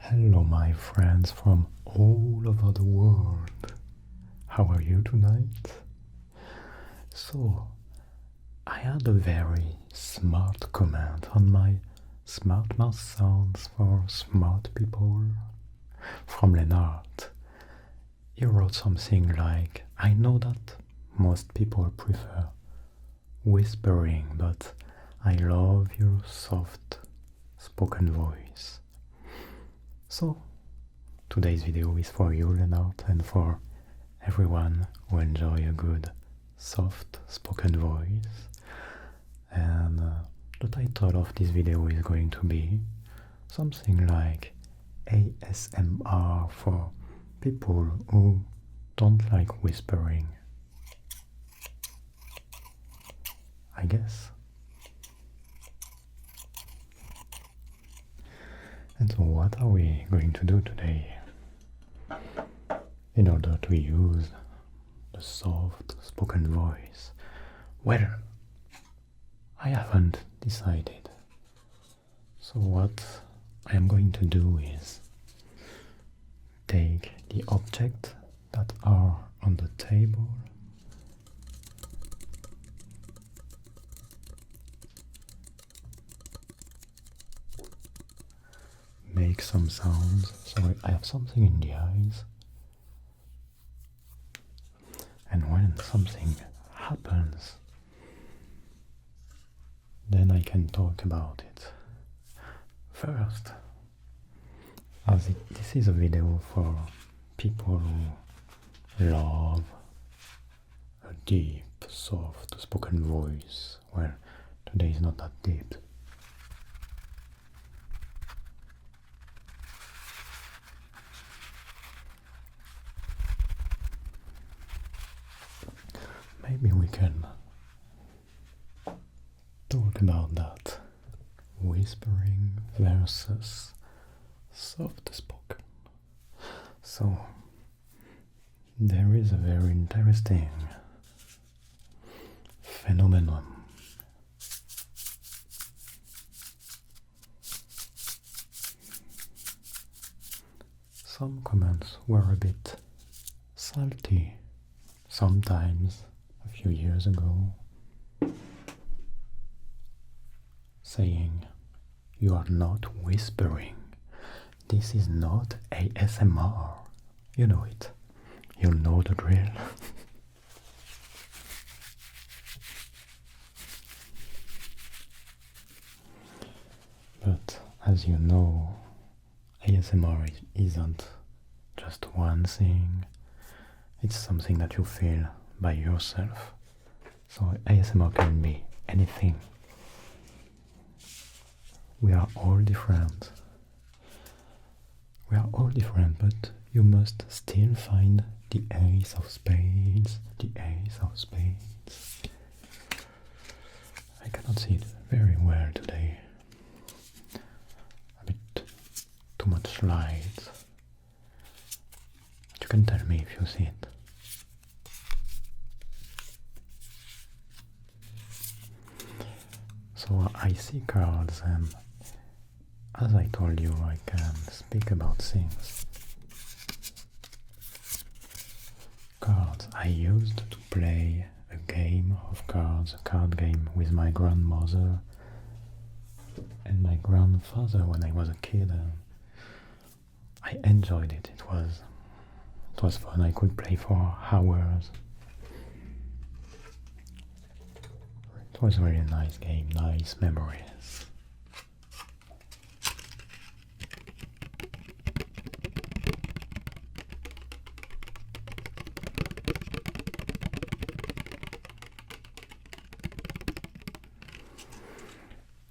Hello, my friends from all over the world. How are you tonight? So, I had a very smart comment on my smart mouth sounds for smart people from Leonard. He wrote something like, I know that most people prefer whispering, but I love your soft spoken voice. So, today's video is for you, Leonard, and for everyone who enjoy a good, soft spoken voice. And the title of this video is going to be something like ASMR for people who don't like whispering. I guess. And so what are we going to do today in order to use the soft spoken voice? Well, I haven't decided. So what I am going to do is take the objects that are on the table, make some sounds. Sorry, I have something in the eyes. And when something happens, then I can talk about it. First, as this is a video for people who love a deep, soft spoken voice. Well, today is not that deep. Maybe we can talk about that. Whispering versus soft spoken. So, there is a very interesting phenomenon. Some comments were a bit salty sometimes a few years ago, saying, you are not whispering, this is not ASMR. You know it, you know the drill. But as you know, ASMR isn't just one thing, it's something that you feel by yourself. So ASMR can be anything. We are all different. We are all different, but you must still find the ace of spades. The ace of spades. I cannot see it very well today. A bit too much light. But you can tell me if you see it. So I see cards, and as I told you, I can speak about things. Cards. I used to play a game of cards, a card game with my grandmother and my grandfather when I was a kid. I enjoyed it. It was fun. I could play for hours. It was a really nice game, nice memories.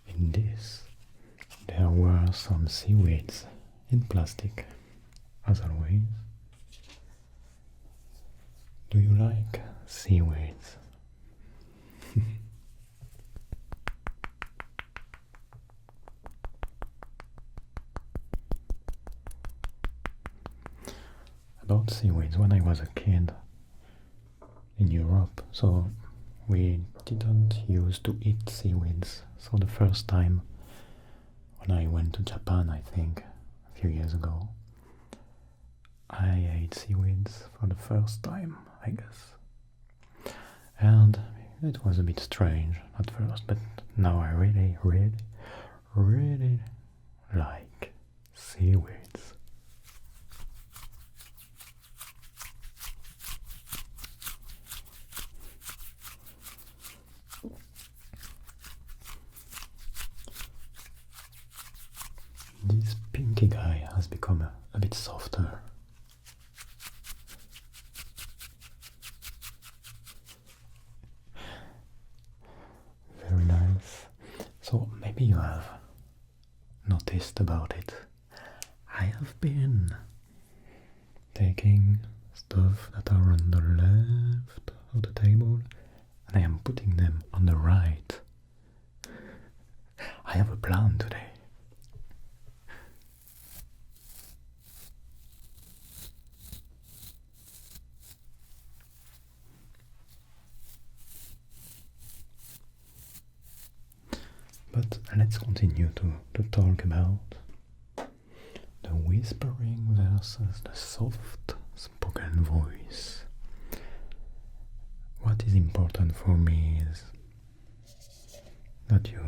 In this, there were some seaweeds in plastic, as always. Do you like seaweeds? About seaweeds, when I was a kid in Europe, so we didn't used to eat seaweeds. So the first time when I went to Japan, I think, a few years ago, I ate seaweeds for the first time, I guess. And it was a bit strange at first, but now I really, really, really like seaweeds. This pinky guy has become a bit softer. Very nice. So maybe you have noticed about it. I have been taking stuff that are on the left of the table and I am putting them on the right. I have a plan today. But let's continue to talk about the whispering versus the soft spoken voice. What is important for me is that you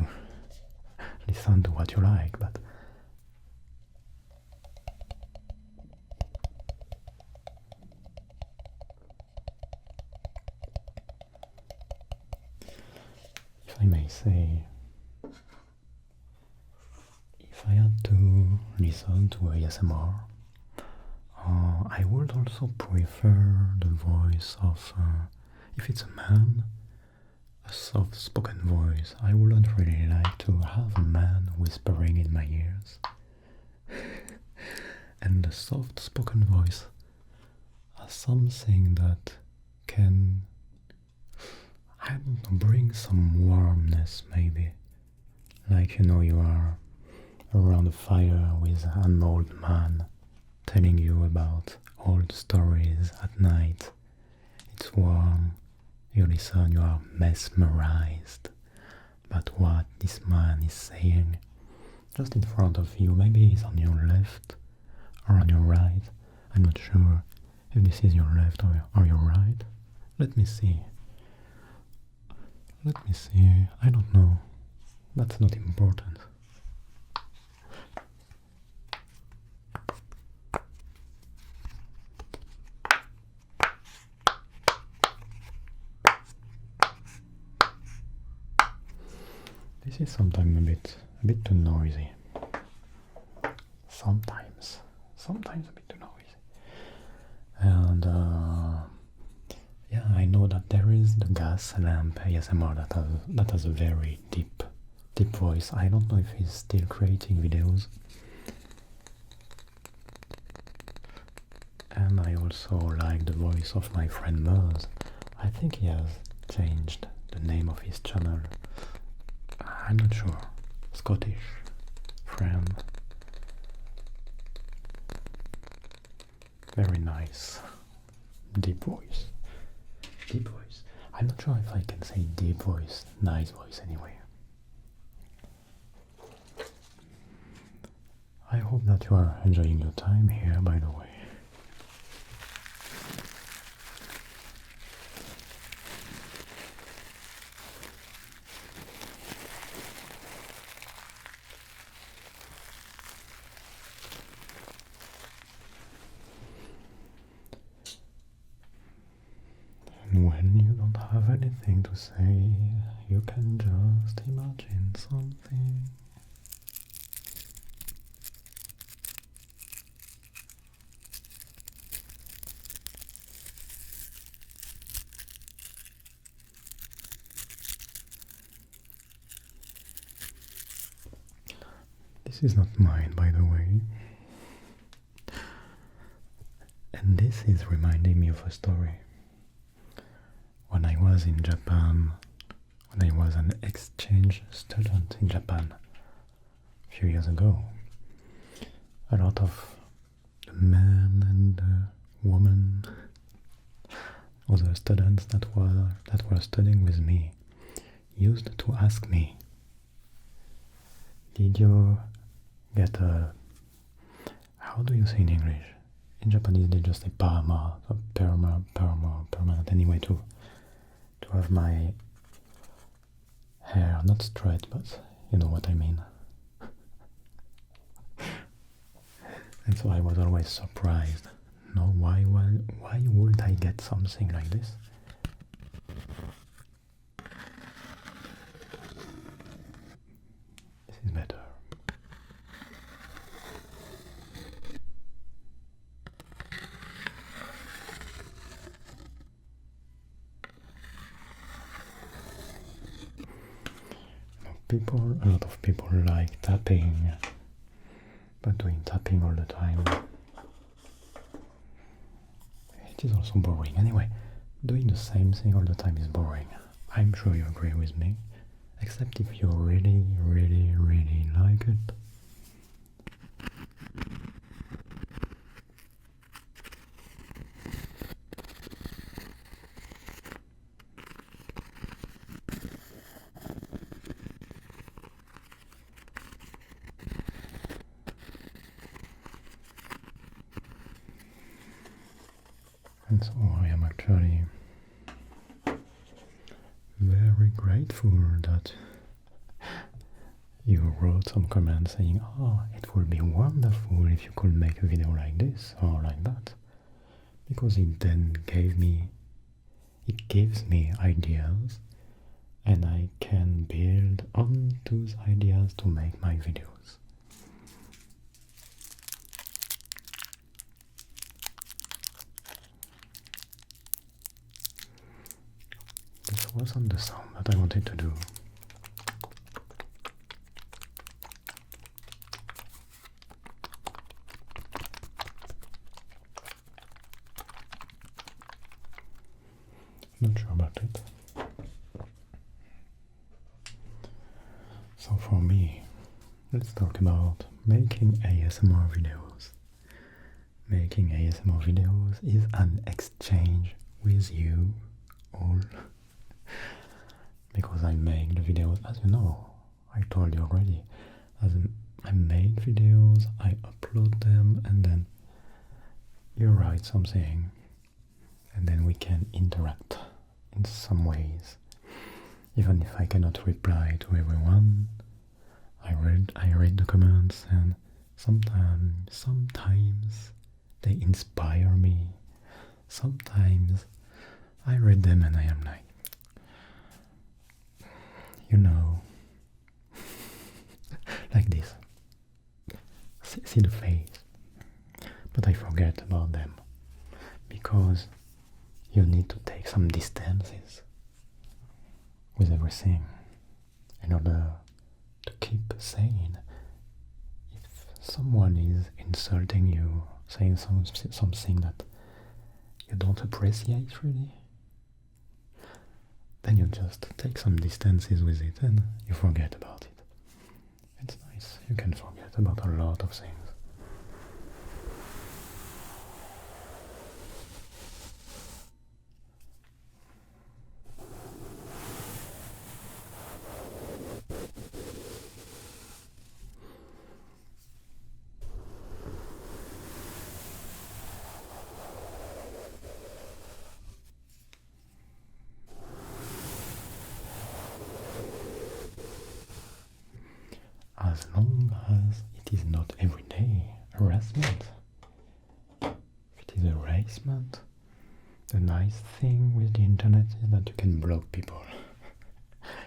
listen to what you like, but if I may say, if I had to listen to ASMR, I would also prefer the voice of, if it's a man, a soft-spoken voice. I wouldn't really like to have a man whispering in my ears. And the soft-spoken voice has something that can, I don't know, bring some warmness maybe. Like, you are around a fire with an old man telling you about old stories at night. It's warm, you listen, you are mesmerized by what this man is saying. Just in front of you, maybe he's on your left or on your right. I'm not sure if this is your left or your right. Let me see. I don't know. That's not important. This is sometimes a bit too noisy. Sometimes a bit too noisy. And yeah, I know that there is the gas lamp ASMR that has a very deep voice. I don't know if he's still creating videos. And I also like the voice of my friend Murs. I think he has changed the name of his channel. I'm not sure. Scottish friend. Very nice. Deep voice. I'm not sure if I can say deep voice, nice voice anyway. I hope that you are enjoying your time here, by the way. And when you don't have anything to say, you can just imagine something. This is not mine, by the way. And this is reminding me of a story. When I was in Japan, when I was an exchange student in Japan a few years ago, a lot of the men and the women, other students that were studying with me, used to ask me, "Did you get a how do you say in English? In Japanese they just say parama, so permanent anyway to have my hair not straight, but you know what I mean. And so I was always surprised. No, why would I get something like this? This is better. A lot of people like tapping, but doing tapping all the time, it is also boring. Anyway, doing the same thing all the time is boring. I'm sure you agree with me, except if you really, really, really like it. And so I am actually very grateful that you wrote some comments saying, oh, it would be wonderful if you could make a video like this or like that, because it then gives me ideas, and I can build on those ideas to make my videos. This wasn't the sound that I wanted to do. Not sure about it. So for me, let's talk about making ASMR videos. Making ASMR videos is an exchange with you all. Because I make the videos, as you know, I told you already, I make videos, I upload them, and then you write something, and then we can interact in some ways. Even if I cannot reply to everyone, I read the comments, and sometimes they inspire me. Sometimes I read them and I am like, you know, like this. See the face. But I forget about them, because you need to take some distances with everything in order to keep sane. If someone is insulting you, saying something that you don't appreciate really, then you just take some distances with it and you forget about it. It's nice, you can forget about a lot of things. As long as it is not everyday harassment. If it is harassment, the nice thing with the internet is that you can block people.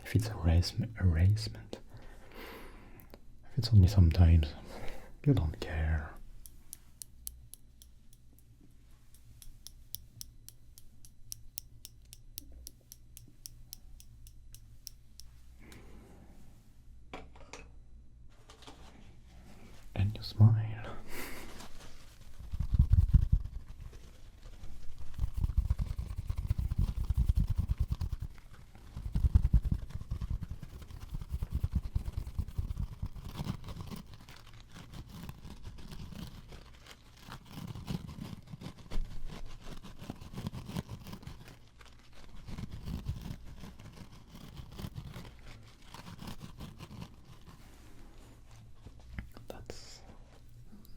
If it's harassment, if it's only sometimes, you don't care. And you smile.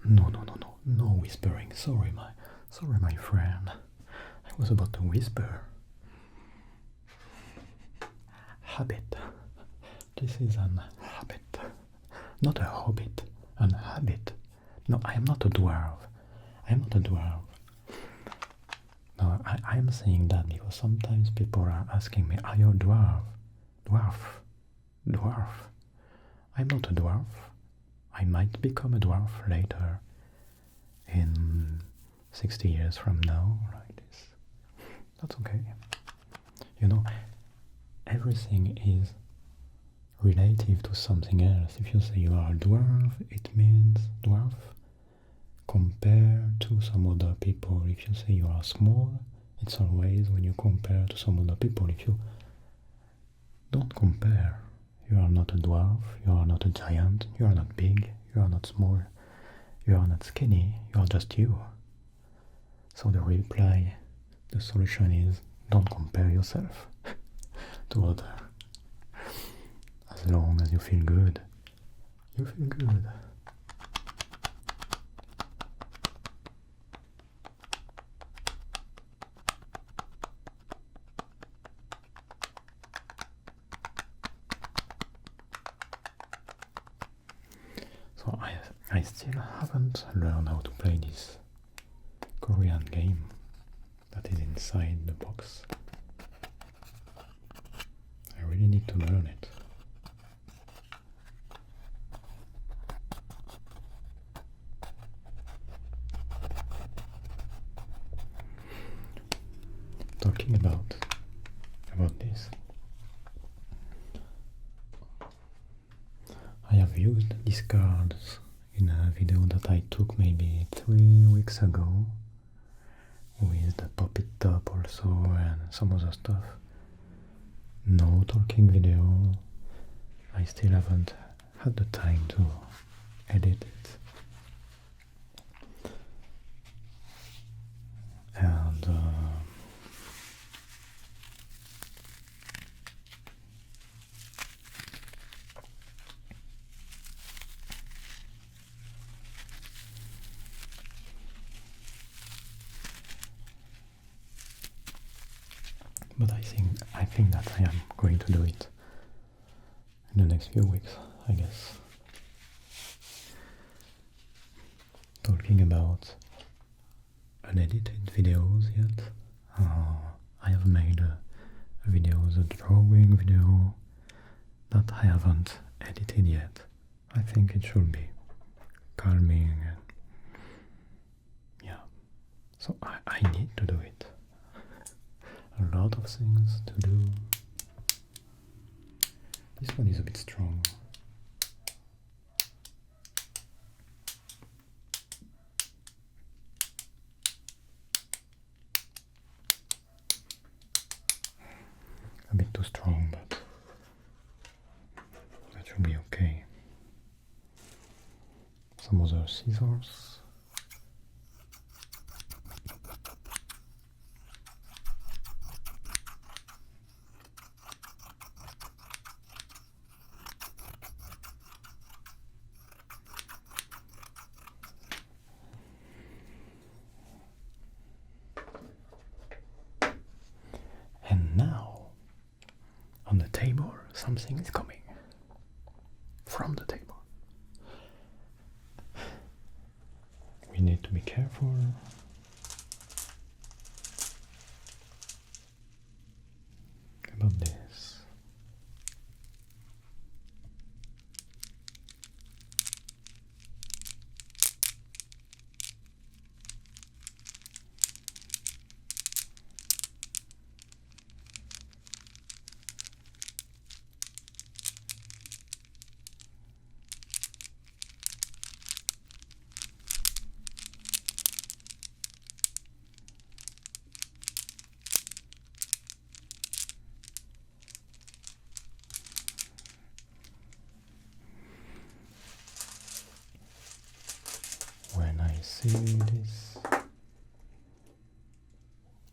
No. whispering. Sorry, my friend. I was about to whisper. Habit. This is an habit. Not a hobbit. An habit. No, I am not a dwarf. I am not a dwarf. No, I am saying that because sometimes people are asking me, are you a dwarf? Dwarf. I'm not a dwarf. I might become a dwarf later. In 60 years from now, like this. That's okay. You know, everything is relative to something else. If you say you are a dwarf, it means dwarf compared to some other people. If you say you are small, it's always when you compare to some other people. If you don't compare, you are not a dwarf, you are not a giant, you are not big, you are not small, you are not skinny, you are just you. So the reply, the solution is don't compare yourself to others. As long as you feel good, you feel good. So I still haven't learned how to play this Korean game that is inside the box. I really need to learn it. Talking about this, I have used these cards in a video that I took maybe 3 weeks ago with the puppet top also and some other stuff. No talking video. I still haven't had the time to edit it. And but I think that I am going to do it in the next few weeks, I guess. Talking about unedited videos yet. I have made a video, a drawing video that I haven't edited yet. I think it should be calming and yeah. So I need to do it. A lot of things to do. This one is a bit strong. A bit too strong, but that should be okay. Some other scissors. And now, on the table, something is coming from the table. We need to be careful. About this. When I see this,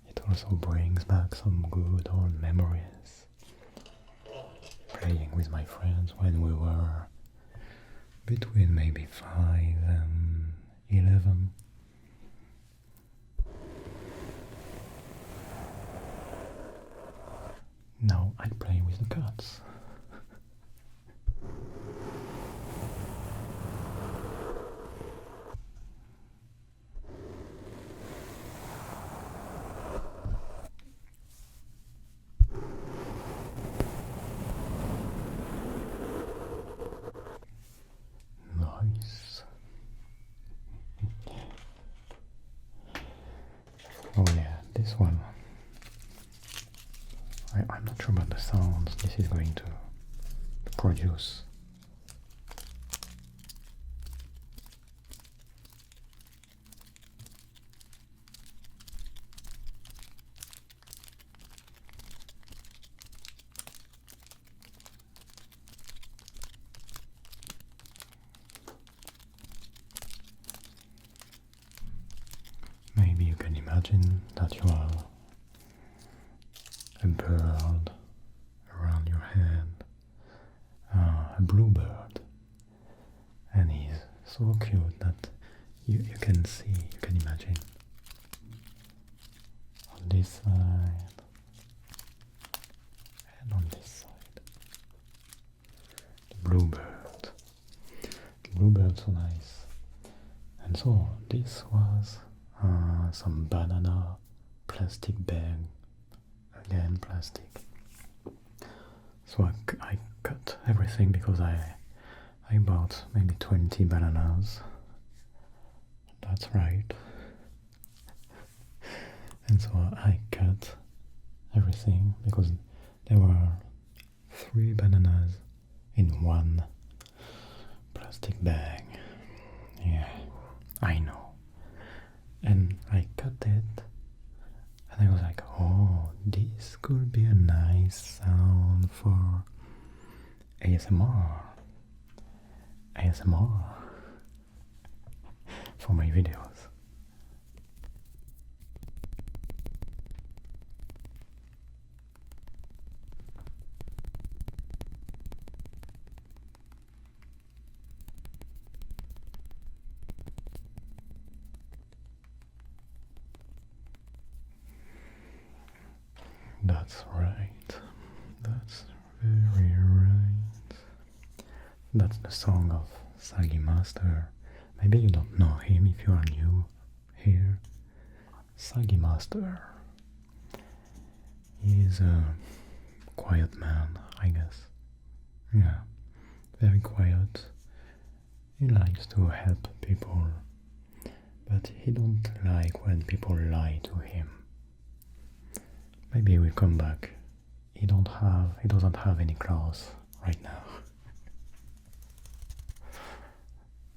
it also brings back some good old memories. Playing with my friends when we were between maybe 5 and 11. I play with the cats. Nice. Oh yeah, this one. I'm not sure about the sounds this is going to produce. Maybe you can imagine that you are a bird around your head, a bluebird, and he's so cute that you can see, you can imagine on this side and on this side. The bluebird. The bluebird so nice. And so this was some banana plastic bag. Again, plastic. So I cut everything because I bought maybe 20 bananas. That's right. And so I cut everything because there were 3 bananas in one plastic bag. Yeah, I know. And I cut it, and I was like, oh, this could be a nice sound for ASMR. ASMR for my videos. That's right. That's very right. That's the song of Saggy Master. Maybe you don't know him if you are new here. Saggy Master. He's a quiet man, I guess. Yeah, very quiet. He likes to help people, but he don't like when people lie to him. Maybe he will come back. He doesn't have any claws right now.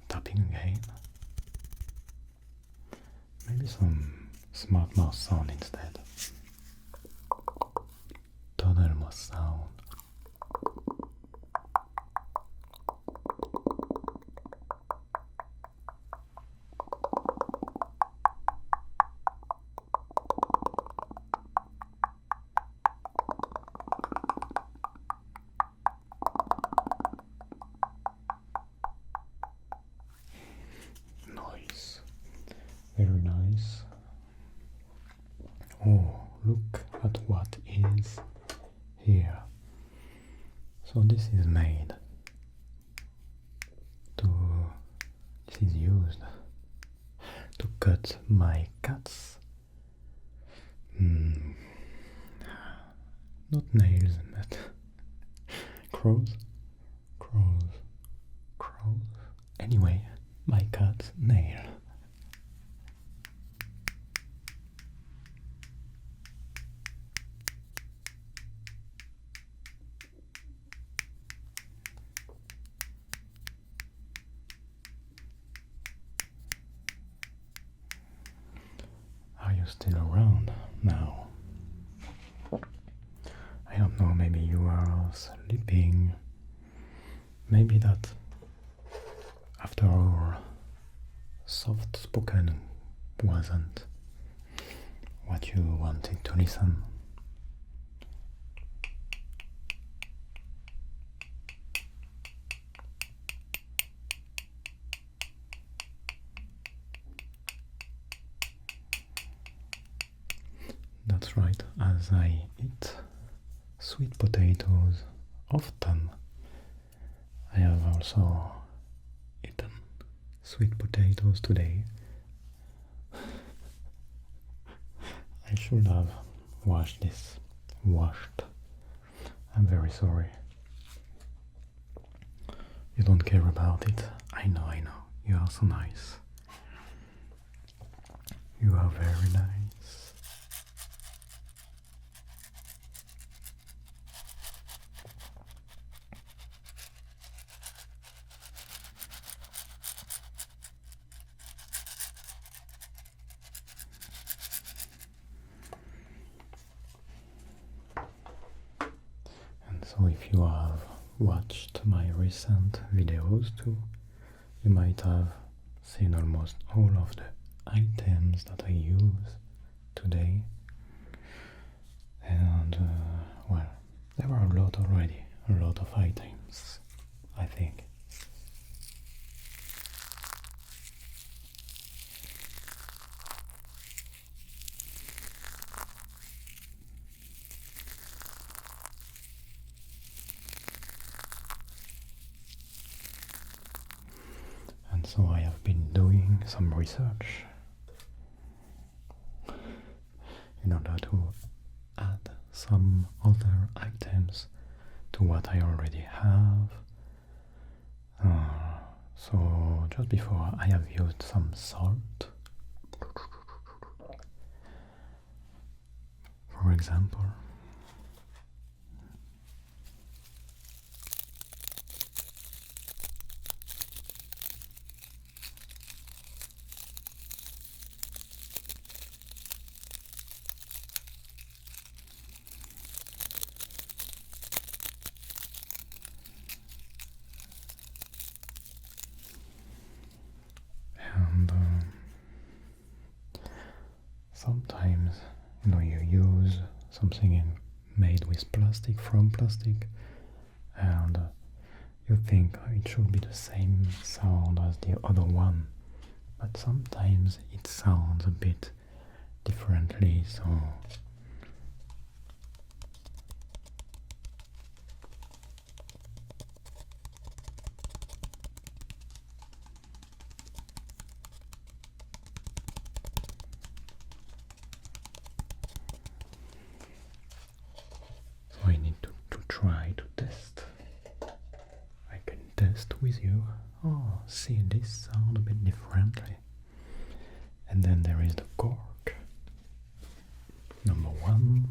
Tapping again. Maybe some smart mouse sound instead. Tunnel mouse sound. Nice. Very nice. Oh, look at what is here. So this is made this is used to cut my cats. Not nails, but crows. Anyway, my cat's nail. Are you still around now? I don't know, maybe you are sleeping. Maybe that after our soft spoken wasn't what you wanted to listen. That's right, as I eat sweet potatoes often. I have also eaten sweet potatoes today. I should have washed this. Washed. I'm very sorry. You don't care about it. I know, I know. You are so nice. You are very nice. And so if you have watched my recent videos too, you might have seen almost all of the items that I use today. And well, there are a lot already, a lot of items, I think. And so I have been doing some research in order to add some other items to what I already have. So just before I have used some salt, for example. And sometimes, you use something made with plastic, from plastic, and you think it should be the same sound as the other one, but sometimes it sounds a bit differently, so I need to try to test. I can test with you. Oh, see, this sound a bit differently. And then there is the cork. Number one.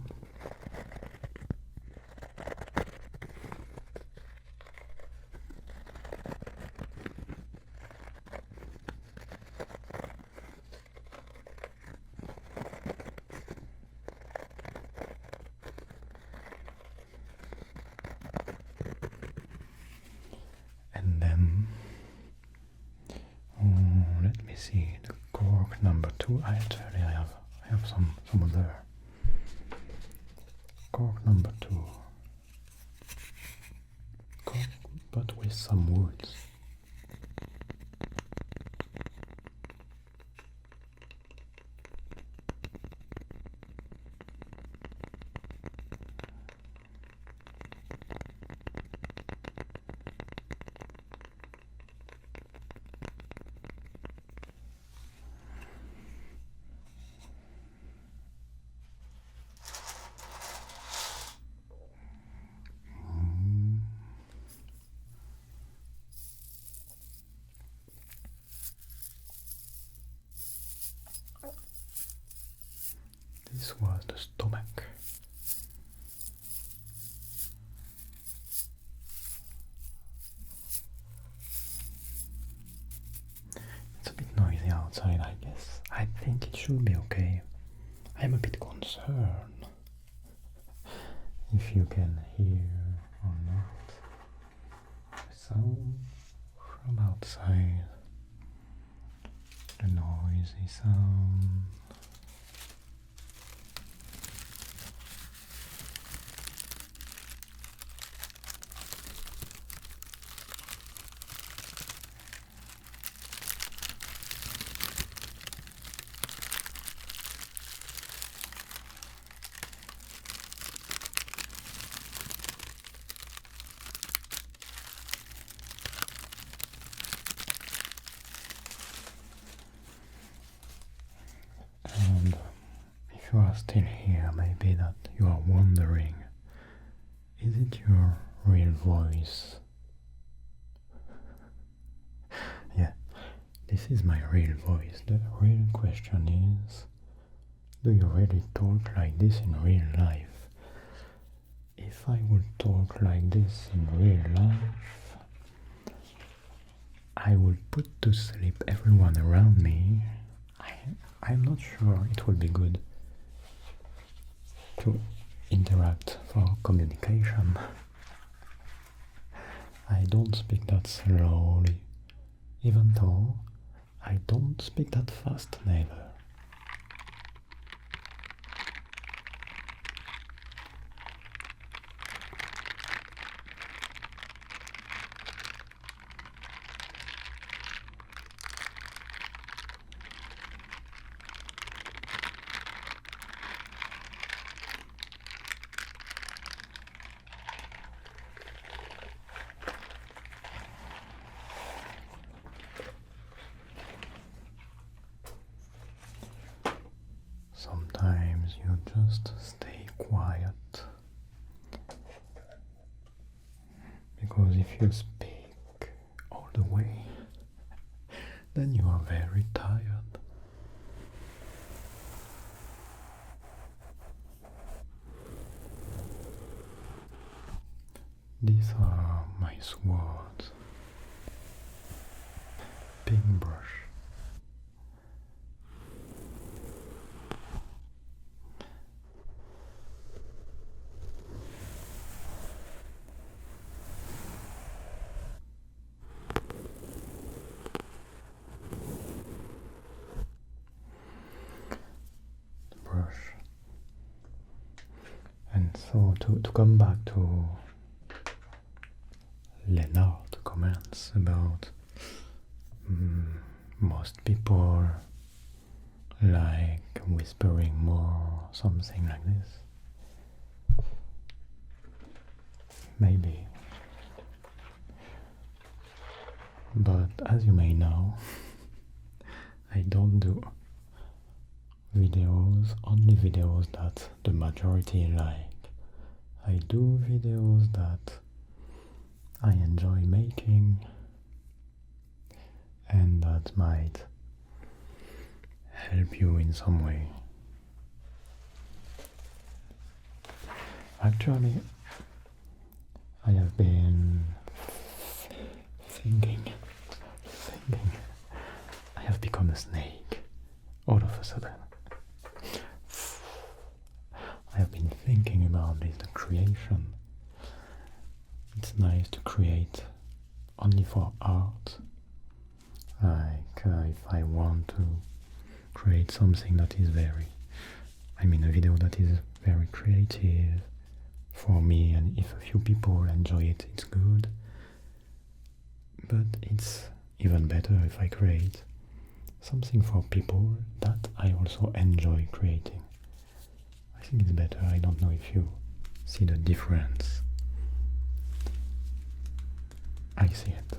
And then, let me see, the cork number two. I have some other. Cork number two. Cork, but with some woods. This was the stomach. It's a bit noisy outside, I guess. I think it should be okay. I'm a bit concerned if you can hear or not the sound from outside, the noisy sound. you are still here, maybe that you are wondering, is it your real voice? Yeah, this is my real voice. The real question is, do you really talk like this in real life? If I would talk like this in real life, I would put to sleep everyone around me. I'm not sure it would be good to interact for communication. I don't speak that slowly, even though I don't speak that fast neither. Sometimes you just stay quiet, because if you speak all the way, then you are very tired. These are my swords. Paintbrush. Brush. And so to come back to Leonard's comments about most people like whispering more, something like this. Maybe. But as you may know, I don't do videos, only videos that the majority like. I do videos that I enjoy making and that might help you in some way. Actually, I have been thinking, I have become a snake all of a sudden. I have been thinking about this, the creation. It's nice to create only for art. Like if I want to create something that is a video that is very creative for me, and if a few people enjoy it, it's good. But it's even better if I create something for people that I also enjoy creating. I think it's better. I don't know if you see the difference. I see it.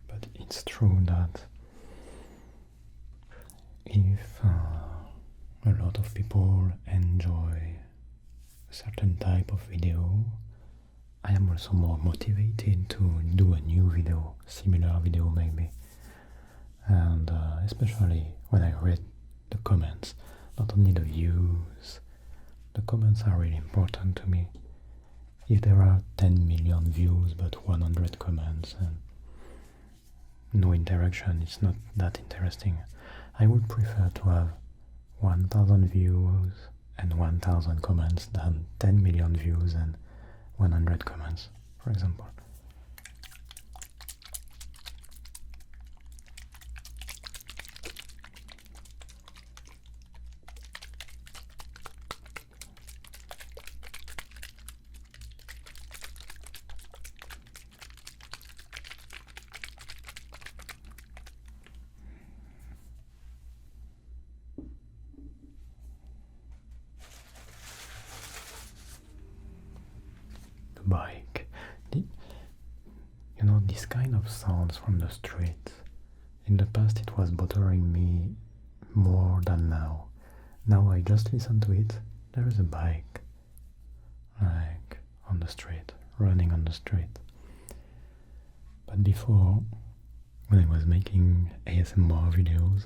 But it's true that if a lot of people enjoy a certain type of video, I am also more motivated to do a new video, similar video maybe. And especially when I read the comments, not only the views, the comments are really important to me. If there are 10 million views but 100 comments and no interaction, it's not that interesting. I would prefer to have 1000 views and 1000 comments than 10 million views and 100 comments, for example. of sounds from the street. In the past it was bothering me more than now. Now I just listen to it. There is a bike, like on the street, running on the street. But before, when I was making ASMR videos,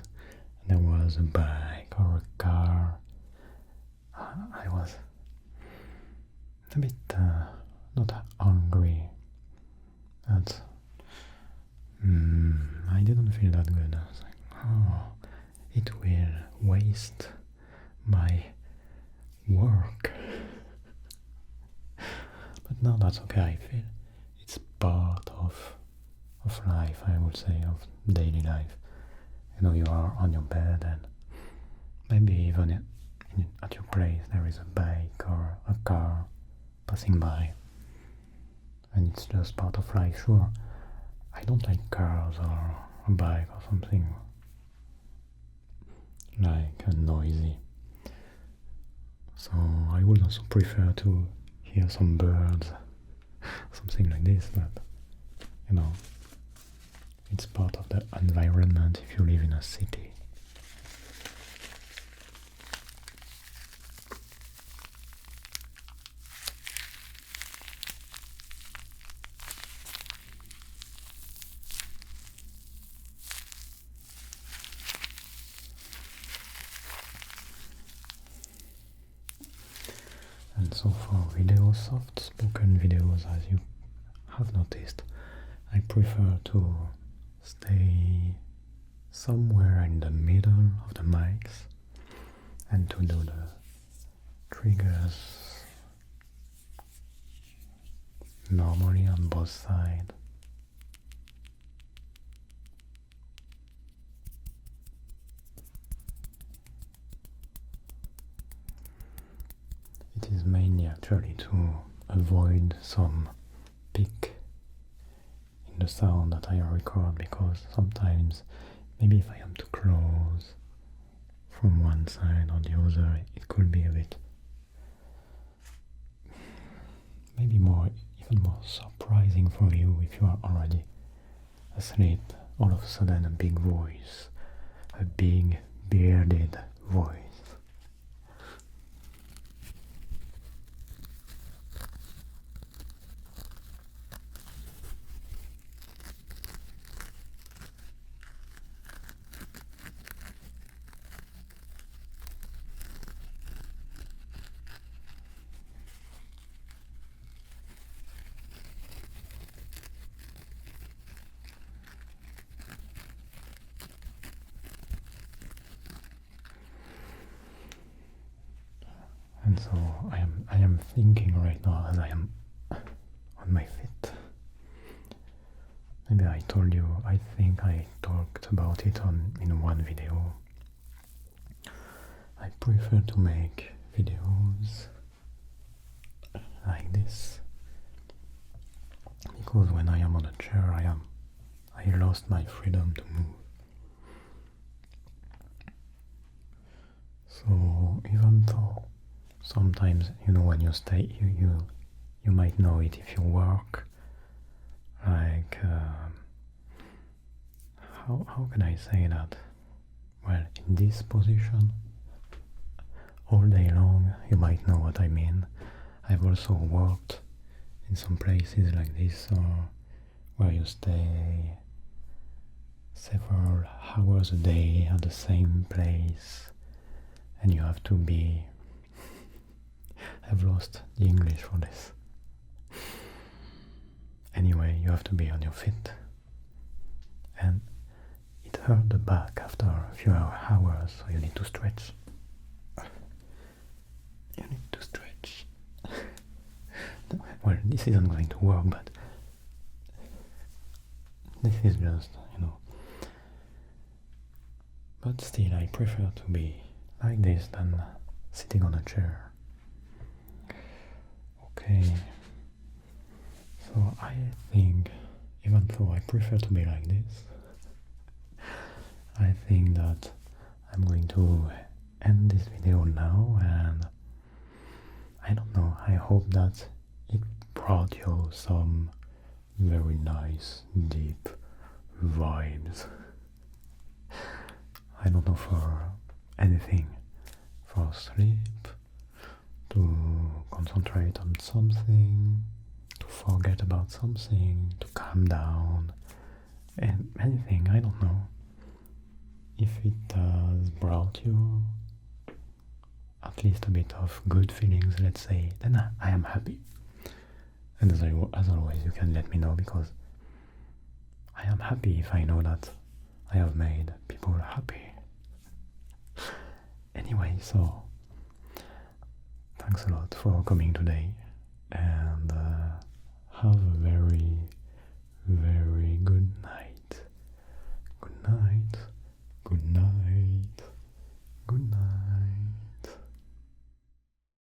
there was a bike or a car, I was a bit not angry, but I didn't feel that good. I was like, oh, it will waste my work. But now that's okay. I feel it's part of life, I would say, of daily life. You know, you are on your bed and maybe even at your place there is a bike or a car passing by, and it's just part of life. Sure, I don't like cars or a bike or something like noisy, so I would also prefer to hear some birds, something like this, but you know, it's part of the environment if you live in a city. And so for videos, soft-spoken videos, as you have noticed, I prefer to stay somewhere in the middle of the mics and to do the triggers normally on both sides. It is mainly actually to avoid some peak in the sound that I record, because sometimes maybe if I am too close from one side or the other, it could be a bit maybe even more surprising for you if you are already asleep. All of a sudden a big voice, a big bearded voice. And so I am thinking right now as I am on my feet. Maybe I told you, I think I talked about it in one video. I prefer to make videos like this because when I am on a chair I lost my freedom to move. So even though sometimes, you know, when you stay, you might know it if you work, like, how can I say that? Well, in this position, all day long, you might know what I mean. I've also worked in some places like this, or where you stay several hours a day at the same place, and you have to be... I've lost the English for this. Anyway, you have to be on your feet, and it hurt the back after a few hours, so you need to stretch. You need to stretch. Well, this isn't going to work, but this is just, you know. But still, I prefer to be like this than sitting on a chair. Okay, so I think, even though I prefer to be like this, I think that I'm going to end this video now, and I don't know, I hope that it brought you some very nice, deep vibes. I don't know for anything, for sleep, to concentrate on something, to forget about something, to calm down, and anything, I don't know. If it has brought you at least a bit of good feelings, let's say, then I am happy. And as always, you can let me know, because I am happy if I know that I have made people happy. Anyway, so thanks a lot for coming today, and have a very